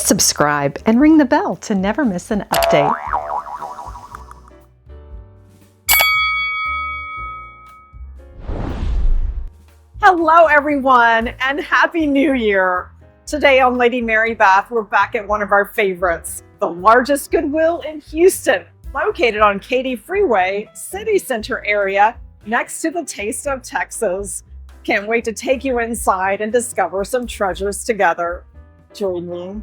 Subscribe and ring the bell to never miss an update. Hello everyone and Happy New Year! Today on Lady Mary Beth, we're back at one of our favorites, the largest Goodwill in Houston, located on Katy Freeway, City Center area, next to the Taste of Texas. Can't wait to take you inside and discover some treasures together. Join me.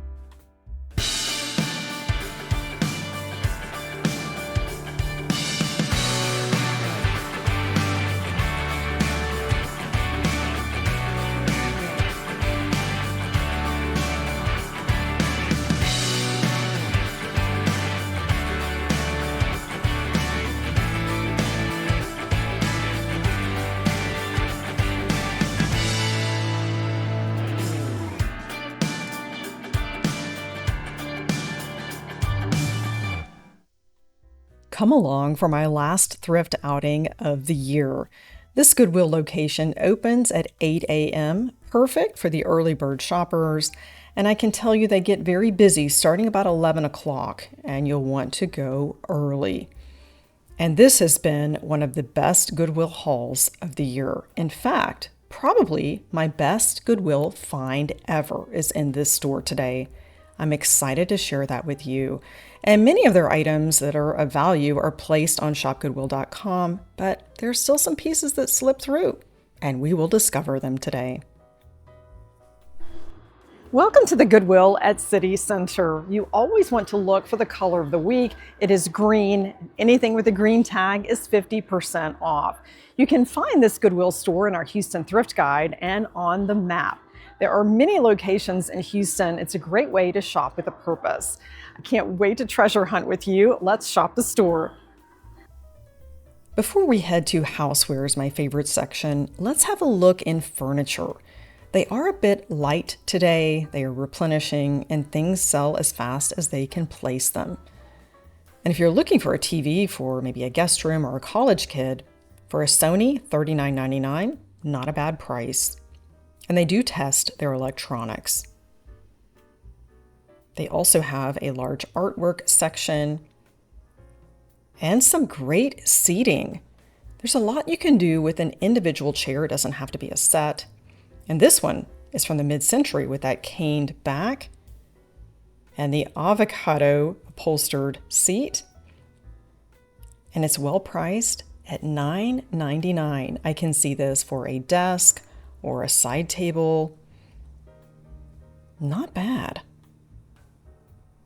Come along for my last thrift outing of the year. This Goodwill location opens at 8 a.m., perfect for the early bird shoppers, and I can tell you they get very busy starting about 11 o'clock, and you'll want to go early. And this has been one of the best Goodwill hauls of the year. In fact, probably my best Goodwill find ever is in this store today. I'm excited to share that with you. And many of their items that are of value are placed on shopgoodwill.com, but there's still some pieces that slip through, and we will discover them today. Welcome to the Goodwill at City Center. You always want to look for the color of the week. It is green. Anything with a green tag is 50% off. You can find this Goodwill store in our Houston Thrift Guide and on the map. There are many locations in Houston. It's a great way to shop with a purpose. I can't wait to treasure hunt with you. Let's shop the store. Before we head to housewares, my favorite section, let's have a look in furniture. They are a bit light today. They are replenishing and things sell as fast as they can place them. And if you're looking for a TV for maybe a guest room or a college kid, for a Sony, $39.99, not a bad price. And they do test their electronics. They also have a large artwork section and some great seating. There's a lot you can do with an individual chair. It doesn't have to be a set. And this one is from the mid-century with that caned back and the avocado upholstered seat. And it's well priced at $9.99. I can see this for a desk or a side table. Not bad.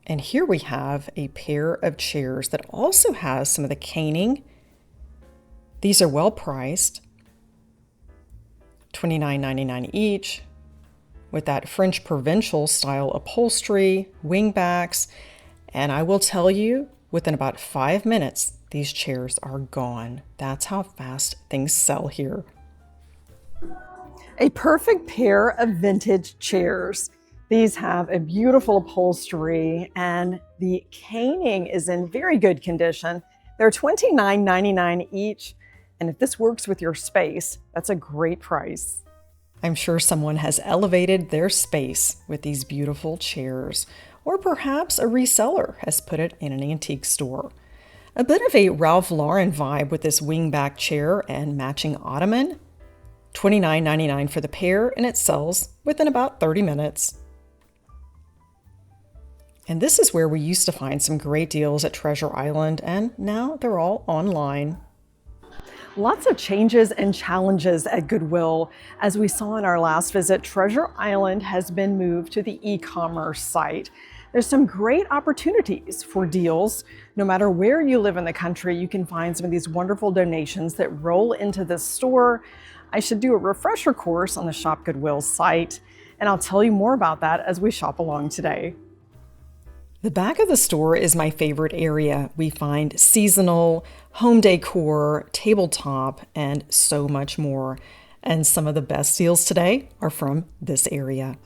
And here we have a pair of chairs that also has some of the caning. These are well priced, $29.99 each, with that French provincial style upholstery, wingbacks, and I will tell you, within about 5 minutes, these chairs are gone. That's how fast things sell here. A perfect pair of vintage chairs. These have a beautiful upholstery and the caning is in very good condition. They're $29.99 each. And if this works with your space, that's a great price. I'm sure someone has elevated their space with these beautiful chairs, or perhaps a reseller has put it in an antique store. A bit of a Ralph Lauren vibe with this wingback chair and matching ottoman. $29.99 for the pair, and it sells within about 30 minutes. And this is where we used to find some great deals at Treasure Island, and now they're all online. Lots of changes and challenges at Goodwill. As we saw in our last visit, Treasure Island has been moved to the e-commerce site. There's some great opportunities for deals. No matter where you live in the country, you can find some of these wonderful donations that roll into this store. I should do a refresher course on the Shop Goodwill site, and I'll tell you more about that as we shop along today. The back of the store is my favorite area. We find seasonal, home decor, tabletop, and so much more. And some of the best deals today are from this area.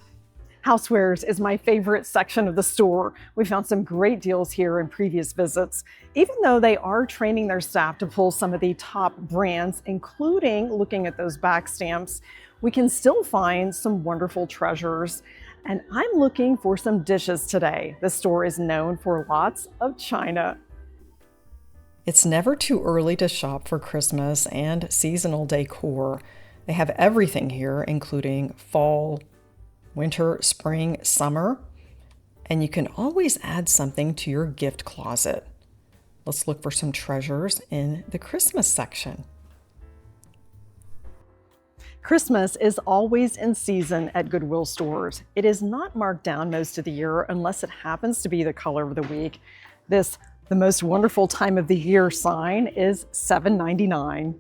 Housewares is my favorite section of the store. We found some great deals here in previous visits. Even though they are training their staff to pull some of the top brands, including looking at those back stamps, we can still find some wonderful treasures. And I'm looking for some dishes today. The store is known for lots of china. It's never too early to shop for Christmas and seasonal decor. They have everything here, including fall, winter, spring, summer, and you can always add something to your gift closet. Let's look for some treasures in the Christmas section. Christmas is always in season at Goodwill stores. It is not marked down most of the year unless it happens to be the color of the week. This "the most wonderful time of the year" sign is $7.99.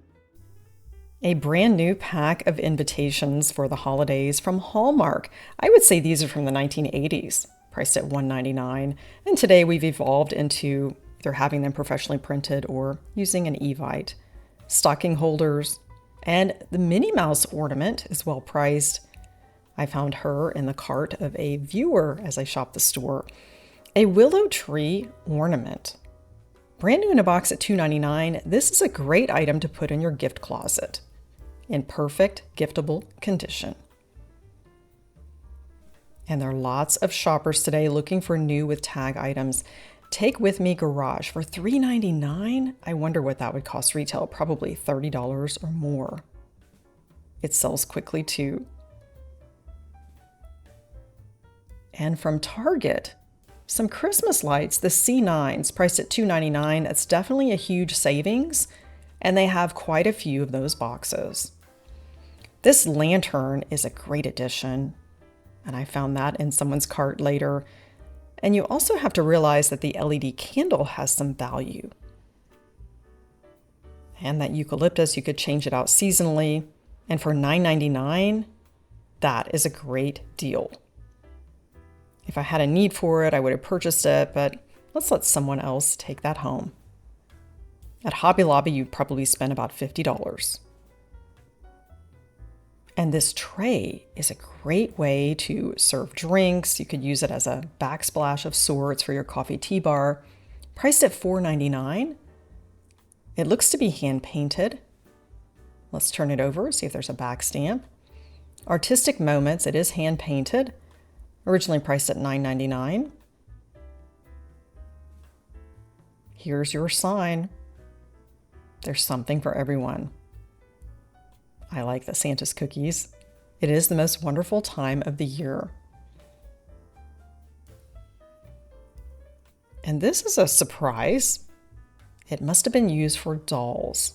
A brand new pack of invitations for the holidays from Hallmark. I would say these are from the 1980s, priced at $1.99. And today we've evolved into either having them professionally printed or using an Evite. Stocking holders, and the Minnie Mouse ornament is well priced. I found her in the cart of a viewer as I shopped the store. A willow tree ornament. Brand new in a box at $2.99, this is a great item to put in your gift closet in perfect giftable condition. And there are lots of shoppers today looking for new with tag items. Take With Me Garage for $3.99. I wonder what that would cost retail, probably $30 or more. It sells quickly too. And from Target, some Christmas lights, the C9s, priced at $2.99. That's definitely a huge savings, and they have quite a few of those boxes. This lantern is a great addition, and I found that in someone's cart later. And you also have to realize that the LED candle has some value. And that eucalyptus, you could change it out seasonally. And for $9.99, that is a great deal. If I had a need for it, I would have purchased it, but let's let someone else take that home. At Hobby Lobby, you'd probably spend about $50. And this tray is a great way to serve drinks. You could use it as a backsplash of sorts for your coffee tea bar. Priced at $4.99. It looks to be hand painted. Let's turn it over, see if there's a back stamp. Artistic Moments, it is hand painted. Originally priced at $9.99. Here's your sign. There's something for everyone. I like the Santa's cookies. It is the most wonderful time of the year. And this is a surprise. It must have been used for dolls.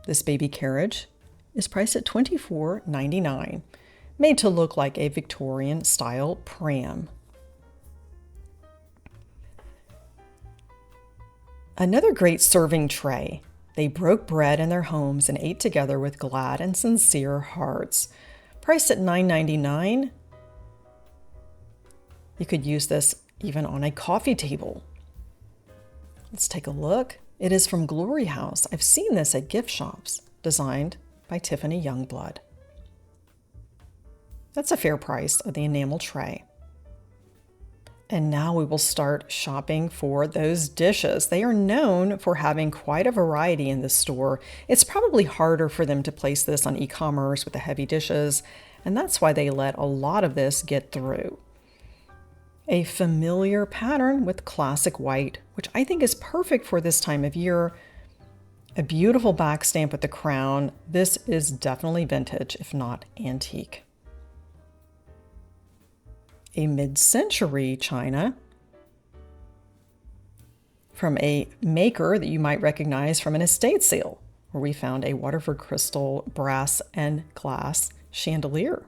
This baby carriage is priced at $24.99, made to look like a Victorian style pram. Another great serving tray. They broke bread in their homes and ate together with glad and sincere hearts. Priced at $9.99. You could use this even on a coffee table. Let's take a look. It is from Glory House. I've seen this at gift shops, designed by Tiffany Youngblood. That's a fair price of the enamel tray. And now we will start shopping for those dishes. They are known for having quite a variety in the store. It's probably harder for them to place this on e-commerce with the heavy dishes, and that's why they let a lot of this get through. A familiar pattern with classic white, which I think is perfect for this time of year. A beautiful back stamp with the crown. This is definitely vintage, if not antique. A mid-century china from a maker that you might recognize from an estate sale, where we found a Waterford crystal, brass, and glass chandelier.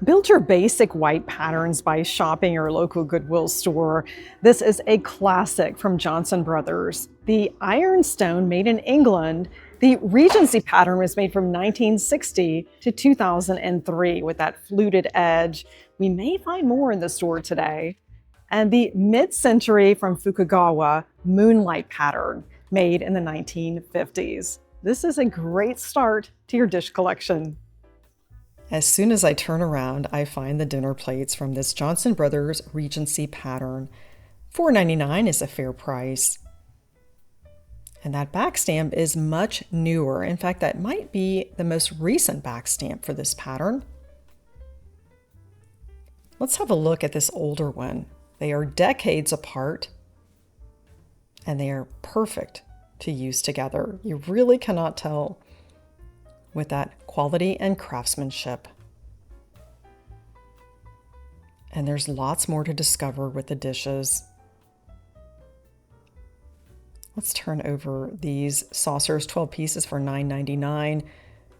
Build your basic white patterns by shopping your local Goodwill store. This is a classic from Johnson Brothers. The ironstone made in England. The Regency pattern was made from 1960 to 2003 with that fluted edge. We may find more in the store today. And the mid-century from Fukugawa moonlight pattern made in the 1950s. This is a great start to your dish collection. As soon as I turn around, I find the dinner plates from this Johnson Brothers Regency pattern. $4.99 is a fair price. And that back stamp is much newer. In fact, that might be the most recent back stamp for this pattern. Let's have a look at this older one. They are decades apart, and they are perfect to use together. You really cannot tell with that quality and craftsmanship. And there's lots more to discover with the dishes. Let's turn over these saucers, 12 pieces for $9.99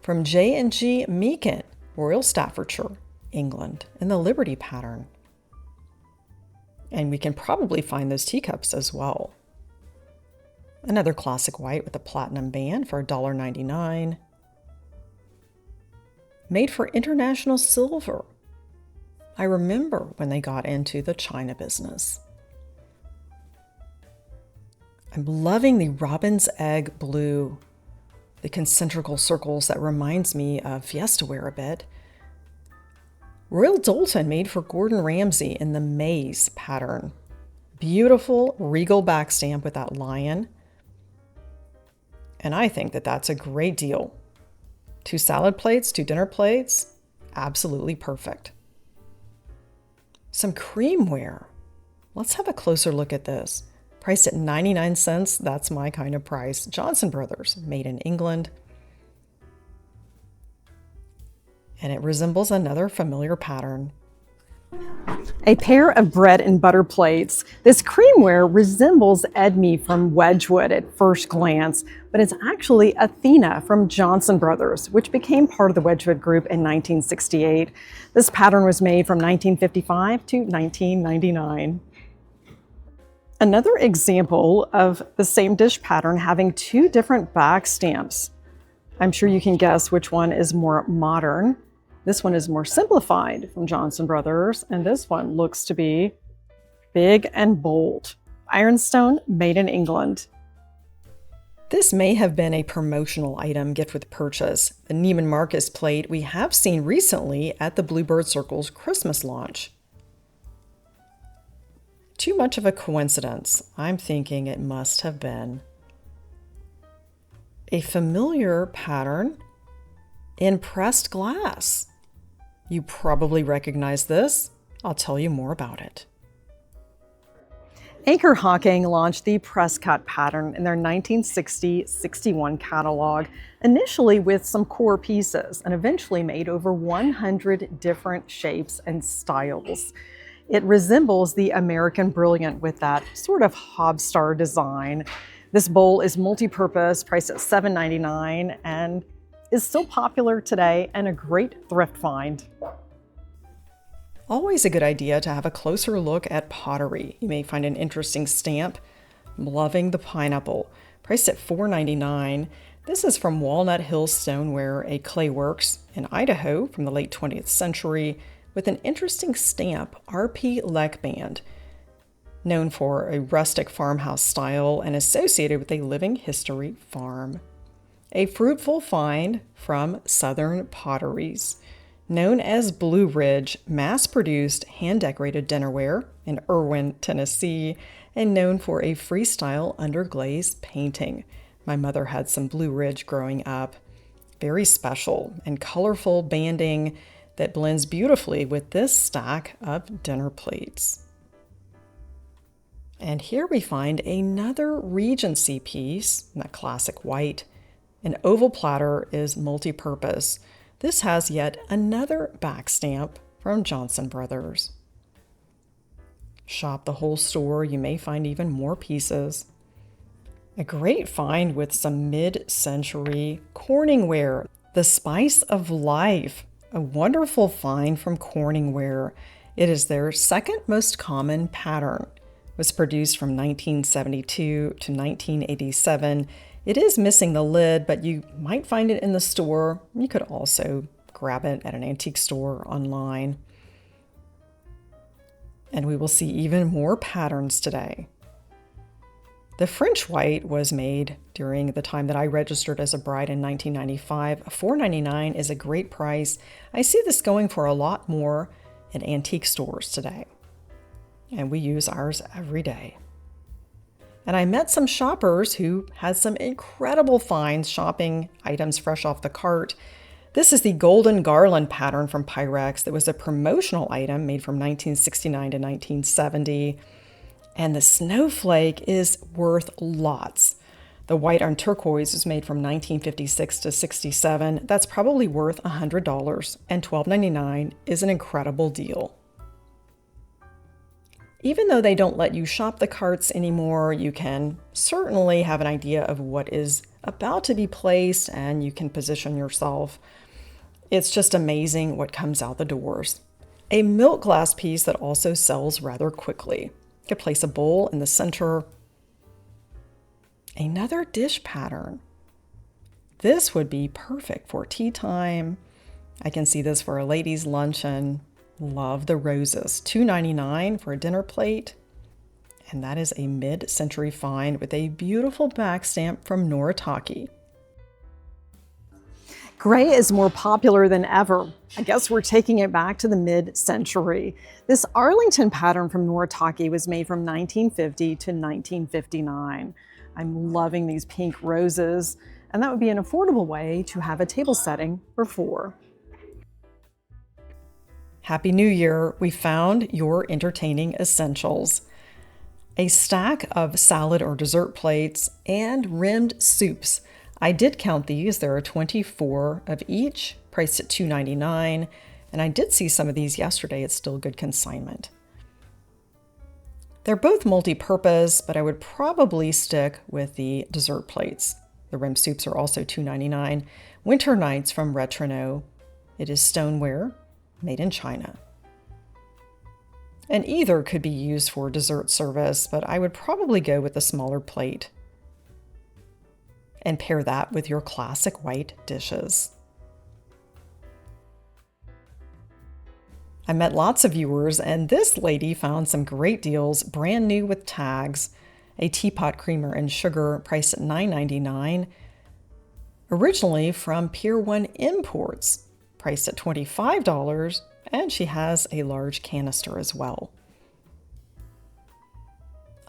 from J&G Meakin, Royal Staffordshire, England, in the Liberty pattern. And we can probably find those teacups as well. Another classic white with a platinum band for $1.99. Made for international silver. I remember when they got into the China business. I'm loving the robin's egg blue, the concentrical circles that reminds me of Fiesta ware a bit. Royal Doulton made for Gordon Ramsay in the maze pattern. Beautiful regal back stamp with that lion. And I think that that's a great deal. 2 salad plates, 2 dinner plates, absolutely perfect. Some creamware. Let's have a closer look at this. Priced at 99 cents, that's my kind of price. Johnson Brothers, made in England. And it resembles another familiar pattern. A pair of bread and butter plates. This creamware resembles Edme from Wedgwood at first glance, but it's actually Athena from Johnson Brothers, which became part of the Wedgwood group in 1968. This pattern was made from 1955 to 1999. Another example of the same dish pattern having 2 different back stamps. I'm sure you can guess which one is more modern. This one is more simplified from Johnson Brothers, and this one looks to be big and bold. Ironstone, made in England. This may have been a promotional item gift with purchase. The Neiman Marcus plate we have seen recently at the Bluebird Circle's Christmas launch. Too much of a coincidence. I'm thinking it must have been a familiar pattern in pressed glass. You probably recognize this. I'll tell you more about it. Anchor Hocking launched the press cut pattern in their 1960-61 catalog, initially with some core pieces, and eventually made over 100 different shapes and styles. It resembles the American Brilliant with that sort of hobstar design. This bowl is multi-purpose, priced at $7.99, and is still popular today and a great thrift find. Always a good idea to have a closer look at pottery. You may find an interesting stamp. I'm loving the pineapple, priced at $4.99. This is from Walnut Hill Stoneware, a clay works in Idaho from the late 20th century, with an interesting stamp, RP Leck Band, known for a rustic farmhouse style and associated with a living history farm. A fruitful find from Southern Potteries, known as Blue Ridge, mass-produced hand-decorated dinnerware in Irwin, Tennessee, and known for a freestyle underglaze painting. My mother had some Blue Ridge growing up. Very special and colorful banding that blends beautifully with this stack of dinner plates. And here we find another Regency piece, in that classic white. An oval platter is multi-purpose. This has yet another back stamp from Johnson Brothers. Shop the whole store, you may find even more pieces. A great find with some mid-century Corningware, the Spice of Life. A wonderful find from Corningware. It is their second most common pattern. It was produced from 1972 to 1987. It is missing the lid, but you might find it in the store. You could also grab it at an antique store online. And we will see even more patterns today. The French white was made during the time that I registered as a bride in 1995. $4.99 is a great price. I see this going for a lot more in antique stores today. And we use ours every day. And I met some shoppers who had some incredible finds shopping items fresh off the cart. This is the golden garland pattern from Pyrex that was a promotional item made from 1969 to 1970. And the snowflake is worth lots. The white on turquoise is made from 1956 to 67. That's probably worth $100, and $12.99 is an incredible deal. Even though they don't let you shop the carts anymore, you can certainly have an idea of what is about to be placed and you can position yourself. It's just amazing what comes out the doors. A milk glass piece that also sells rather quickly. You could place a bowl in the center. Another dish pattern. This would be perfect for tea time. I can see this for a ladies' luncheon. Love the roses. $2.99 for a dinner plate. And that is a mid-century find with a beautiful back stamp from Noritake. Gray is more popular than ever. I guess we're taking it back to the mid-century. This Arlington pattern from Noritake was made from 1950 to 1959. I'm loving these pink roses, and that would be an affordable way to have a table setting for 4. Happy New Year! We found your entertaining essentials. A stack of salad or dessert plates and rimmed soups. I did count these. There are 24 of each, priced at $2.99, and I did see some of these yesterday. It's still good consignment. They're both multi-purpose, but I would probably stick with the dessert plates. The rimmed soups are also $2.99. Winter Nights from Retrono. It is stoneware, made in China. And either could be used for dessert service, but I would probably go with the smaller plate and pair that with your classic white dishes. I met lots of viewers, and this lady found some great deals, brand new with tags. A teapot creamer and sugar priced at $9.99, originally from Pier 1 Imports, priced at $25, and she has a large canister as well.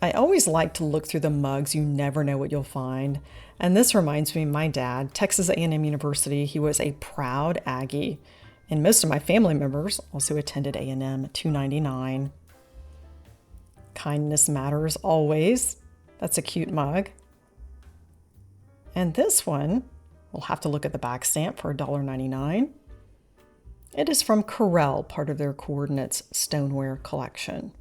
I always like to look through the mugs. You never know what you'll find. And this reminds me of my dad, Texas A&M University. He was a proud Aggie. And most of my family members also attended A&M. $2.99. Kindness matters always. That's a cute mug. And this one, we'll have to look at the back stamp for $1.99. It is from Corel, part of their Coordinates stoneware collection.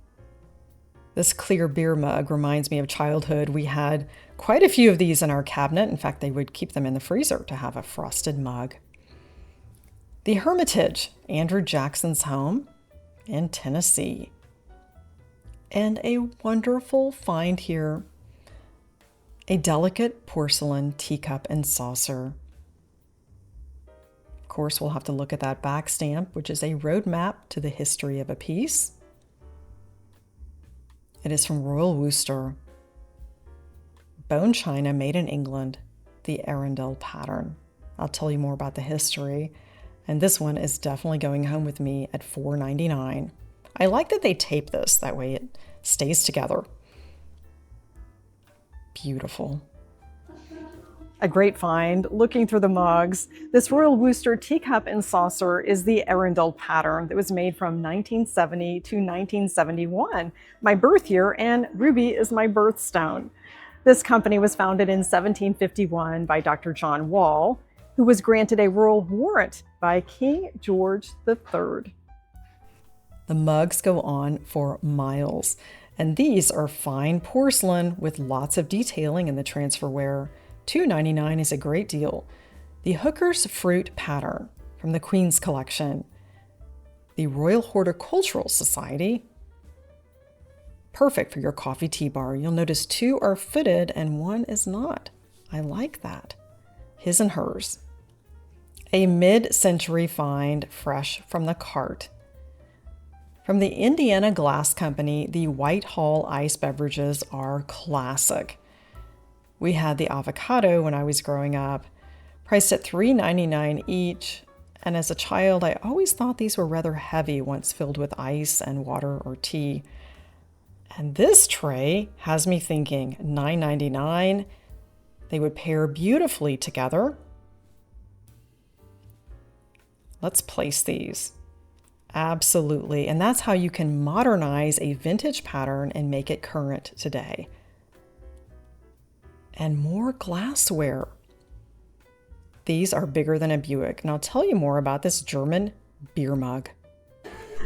This clear beer mug reminds me of childhood. We had quite a few of these in our cabinet. In fact, they would keep them in the freezer to have a frosted mug. The Hermitage, Andrew Jackson's home in Tennessee. And a wonderful find here, a delicate porcelain teacup and saucer. Of course, we'll have to look at that back stamp, which is a roadmap to the history of a piece. It is from Royal Worcester. Bone china made in England, the Arundel pattern. I'll tell you more about the history. And this one is definitely going home with me at $4.99. I like that they tape this, that way it stays together. Beautiful. A great find. Looking through the mugs, this Royal Worcester teacup and saucer is the Arundel pattern that was made from 1970 to 1971, my birth year, and ruby is my birthstone. This company was founded in 1751 by Dr. John Wall, who was granted a royal warrant by King George III. The mugs go on for miles, and these are fine porcelain with lots of detailing in the transferware. $2.99 is a great deal. The Hooker's Fruit pattern from the Queen's Collection. The Royal Horticultural Society. Perfect for your coffee tea bar. You'll notice 2 are fitted and 1 is not. I like that. His and hers. A mid-century find fresh from the cart. From the Indiana Glass Company, the Whitehall ice beverages are classic. We had the avocado when I was growing up, priced at $3.99 each, and as a child I always thought these were rather heavy once filled with ice and water or tea. And this tray has me thinking $9.99. They would pair beautifully together. Let's place these. Absolutely. And that's how you can modernize a vintage pattern and make it current today. And more glassware. These are bigger than a Buick, and I'll tell you more about this German beer mug.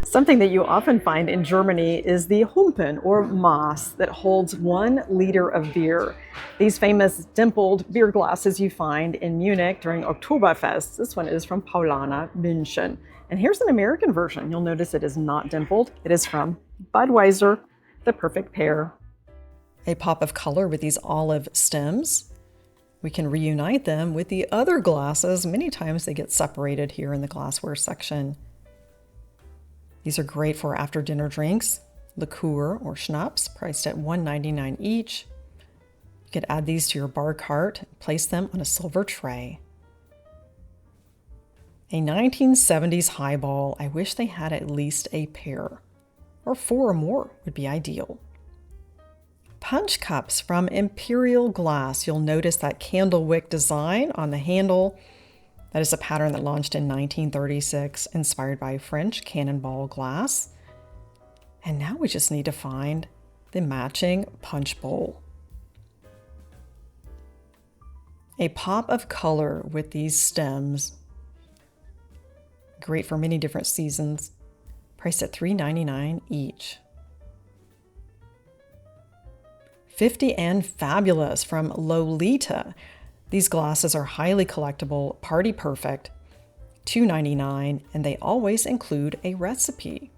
Something that you often find in Germany is the Humpen or Maß that holds 1 liter of beer. These famous dimpled beer glasses you find in Munich during Oktoberfest. This one is from Paulaner, München. And here's an American version. You'll notice it is not dimpled. It is from Budweiser, the perfect pair. A pop of color with these olive stems. We can reunite them with the other glasses. Many times they get separated here in the glassware section. These are great for after dinner drinks, liqueur or schnapps, priced at $1.99 each. You could add these to your bar cart, place them on a silver tray. A 1970s highball. I wish they had at least a pair, or 4 or more would be ideal. Punch cups from Imperial Glass. You'll notice that candle wick design on the handle. That is a pattern that launched in 1936, inspired by French cannonball glass. And now we just need to find the matching punch bowl. A pop of color with these stems. Great for many different seasons. Priced at $3.99 each. 50 and Fabulous from Lolita. These glasses are highly collectible, party perfect, $2.99, and they always include a recipe.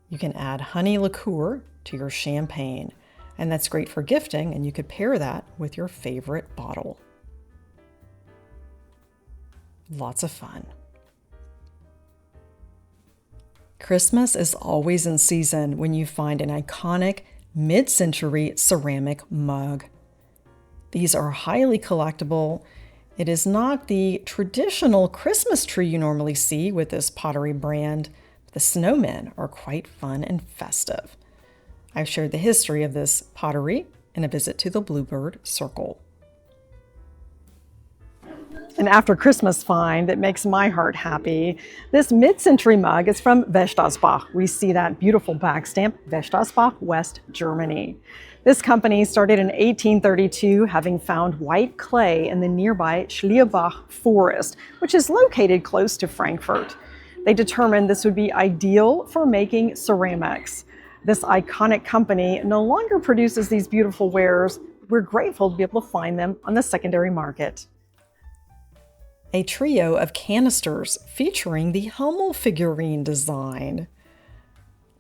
You can add honey liqueur to your champagne, and that's great for gifting, and you could pair that with your favorite bottle. Lots of fun. Christmas is always in season when you find an iconic mid-century ceramic mug. These are highly collectible. It is not the traditional Christmas tree you normally see with this Pottery brand. The snowmen are quite fun and festive. I've shared the history of this Pottery in a visit to the Bluebird Circle. An after Christmas find that makes my heart happy. This mid-century mug is from Westersbach. We see that beautiful back stamp, Westersbach, West Germany. This company started in 1832, having found white clay in the nearby Schlierbach forest, which is located close to Frankfurt. They determined this would be ideal for making ceramics. This iconic company no longer produces these beautiful wares. We're grateful to be able to find them on the secondary market. A trio of canisters featuring the Hummel figurine design.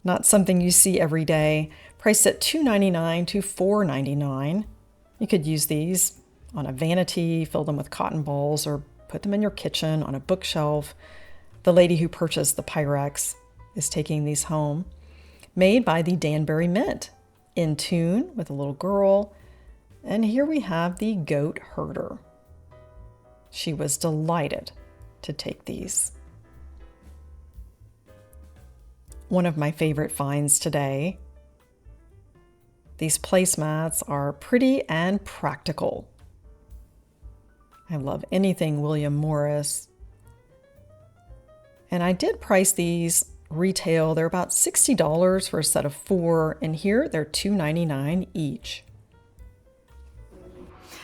Not something you see every day, priced at $2.99 to $4.99. You could use these on a vanity, fill them with cotton balls, or put them in your kitchen on a bookshelf. The lady who purchased the Pyrex is taking these home. Made by the Danbury Mint, in tune with a little girl. And here we have the goat herder. She was delighted to take these. One of my favorite finds today. These placemats are pretty and practical. I love anything William Morris. And I did price these retail. They're about $60 for a set of 4, and here they're $2.99 each.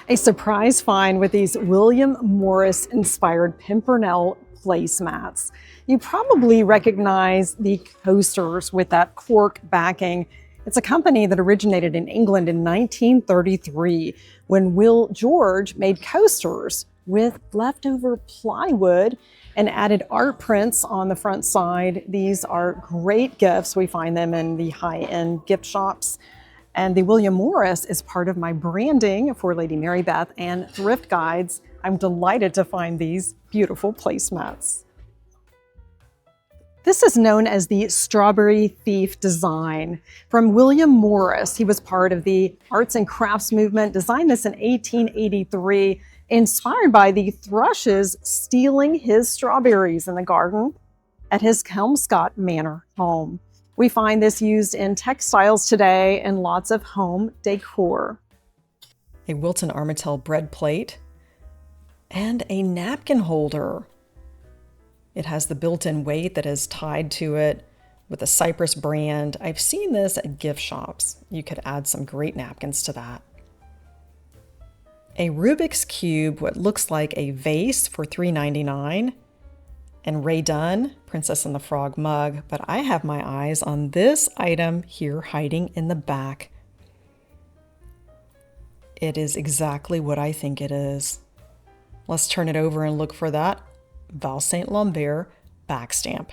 A surprise find with these William Morris inspired Pimpernel placemats. You probably recognize the coasters with that cork backing. It's a company that originated in England in 1933 when Will George made coasters with leftover plywood and added art prints on the front side. These are great gifts. We find them in the high-end gift shops. And the William Morris is part of my branding for Lady Mary Beth and thrift guides. I'm delighted to find these beautiful placemats. This is known as the Strawberry Thief design from William Morris. He was part of the arts and crafts movement, designed this in 1883, inspired by the thrushes stealing his strawberries in the garden at his Kelmscott Manor home. We find this used in textiles today and lots of home decor. A Wilton Armitage bread plate. And a napkin holder. It has the built-in weight that is tied to it with a Cypress brand. I've seen this at gift shops. You could add some great napkins to that. A Rubik's Cube, what looks like a vase for $3.99. And Ray Dunn, Princess and the Frog mug, but I have my eyes on this item here hiding in the back. It is exactly what I think it is. Let's turn it over and look for that Val St. Lambert back stamp.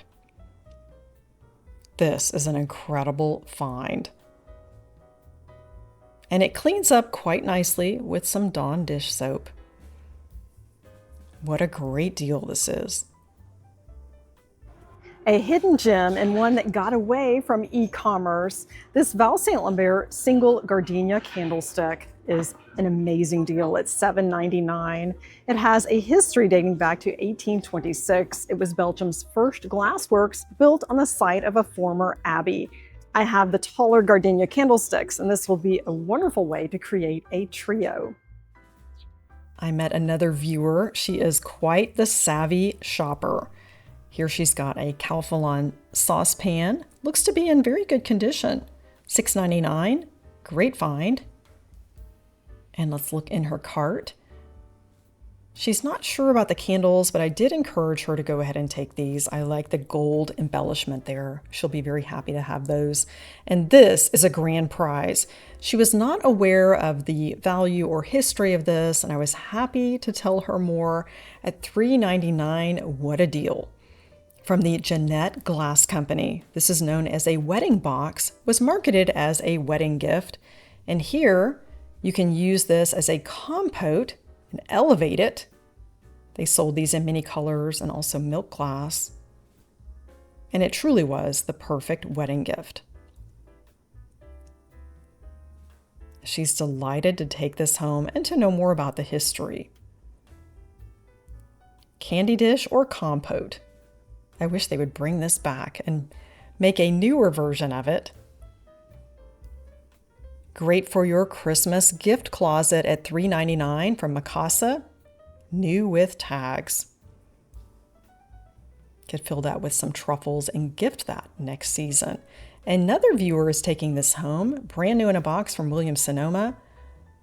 This is an incredible find. And it cleans up quite nicely with some Dawn dish soap. What a great deal this is. A hidden gem and one that got away from e-commerce. This Val St. Lambert single Gardenia candlestick is an amazing deal. It's $7.99. It has a history dating back to 1826. It was Belgium's first glassworks built on the site of a former abbey. I have the taller Gardenia candlesticks, and this will be a wonderful way to create a trio. I met another viewer. She is quite the savvy shopper. Here she's got a Calphalon saucepan. Looks to be in very good condition. $6.99. Great find. And let's look in her cart. She's not sure about the candles, but I did encourage her to go ahead and take these. I like the gold embellishment there. She'll be very happy to have those. And this is a grand prize. She was not aware of the value or history of this, and I was happy to tell her more. At $3.99, what a deal. From the Jeanette Glass Company. This is known as a wedding box, was marketed as a wedding gift. And here you can use this as a compote and elevate it. They sold these in many colors and also milk glass. And it truly was the perfect wedding gift. She's delighted to take this home and to know more about the history. Candy dish or compote. I wish they would bring this back and make a newer version of it. Great for your Christmas gift closet at $3.99 from Mikasa, new with tags. Could fill that with some truffles and gift that next season. Another viewer is taking this home, brand new in a box from Williams-Sonoma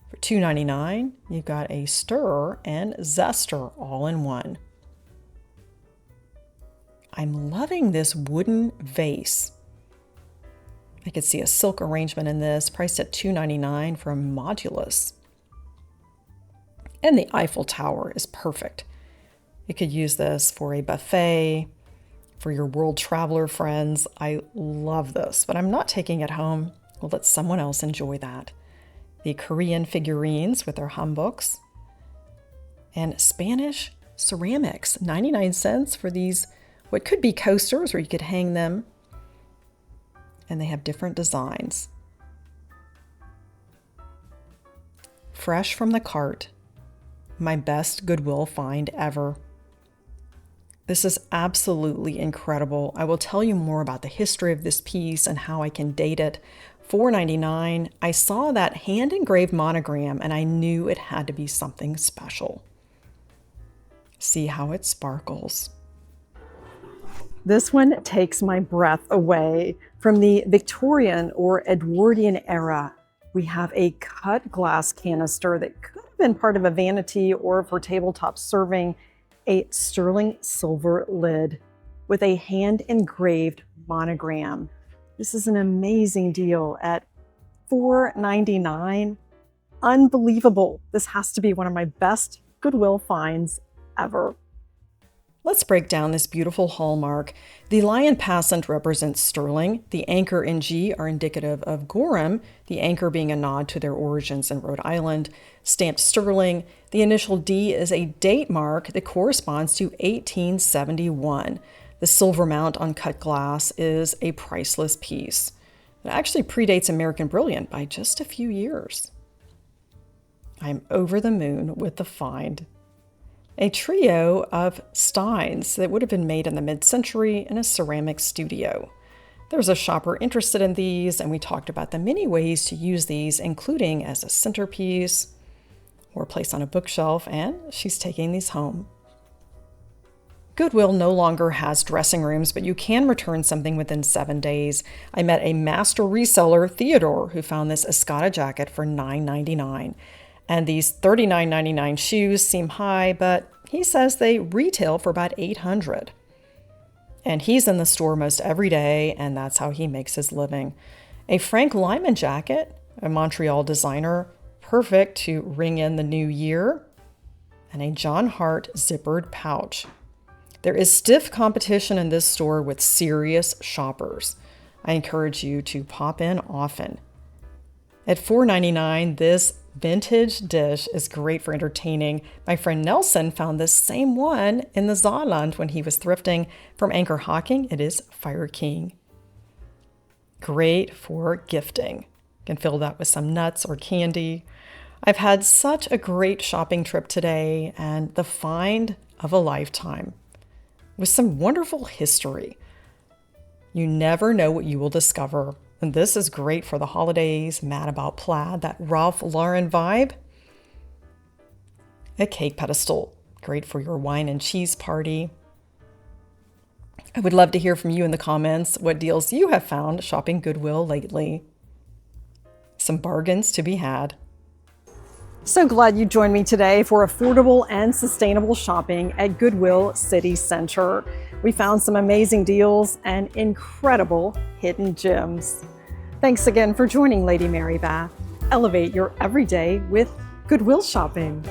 for $2.99. You've got a stirrer and zester all in one. I'm loving this wooden vase. I could see a silk arrangement in this, priced at $2.99 from Modulus. And the Eiffel Tower is perfect. You could use this for a buffet, for your world traveler friends. I love this, but I'm not taking it home. We'll let someone else enjoy that. The Korean figurines with their hanboks. And Spanish ceramics, 99 cents for these, what could be coasters, or you could hang them. And they have different designs. Fresh from the cart, my best Goodwill find ever. This is absolutely incredible. I will tell you more about the history of this piece and how I can date it. $4.99. I saw that hand engraved monogram and I knew it had to be something special. See how it sparkles. This one takes my breath away. From the Victorian or Edwardian era, we have a cut glass canister that could have been part of a vanity or for tabletop serving, a sterling silver lid with a hand-engraved monogram. This is an amazing deal at $4.99. Unbelievable. This has to be one of my best Goodwill finds ever. Let's break down this beautiful hallmark. The lion passant represents sterling. The anchor and G are indicative of Gorham, the anchor being a nod to their origins in Rhode Island. Stamped sterling. The initial D is a date mark that corresponds to 1871. The silver mount on cut glass is a priceless piece. It actually predates American Brilliant by just a few years. I'm over the moon with the find. A trio of steins that would have been made in the mid-century in a ceramic studio. There was a shopper interested in these, and we talked about the many ways to use these, including as a centerpiece or place on a bookshelf, and she's taking these home. Goodwill no longer has dressing rooms, but you can return something within 7 days. I met a master reseller, Theodore, who found this Escada jacket for $9.99. And these $39.99 shoes seem high, but he says they retail for about $800. And he's in the store most every day, and that's how he makes his living. A Frank Lyman jacket, a Montreal designer, perfect to ring in the new year. And a John Hart zippered pouch. There is stiff competition in this store with serious shoppers. I encourage you to pop in often. At $4.99, this vintage dish is great for entertaining. My friend Nelson found this same one in the Saarland when he was thrifting. From Anchor Hocking, it is Fire King. Great for gifting. You can fill that with some nuts or candy. I've had such a great shopping trip today, and the find of a lifetime with some wonderful history. You never know what you will discover. And this is great for the holidays, mad about plaid, that Ralph Lauren vibe. A cake pedestal, great for your wine and cheese party. I would love to hear from you in the comments what deals you have found shopping Goodwill lately. Some bargains to be had. So glad you joined me today for affordable and sustainable shopping at Goodwill City Center. We found some amazing deals and incredible hidden gems. Thanks again for joining Lady Mary Bath. Elevate your everyday with Goodwill shopping.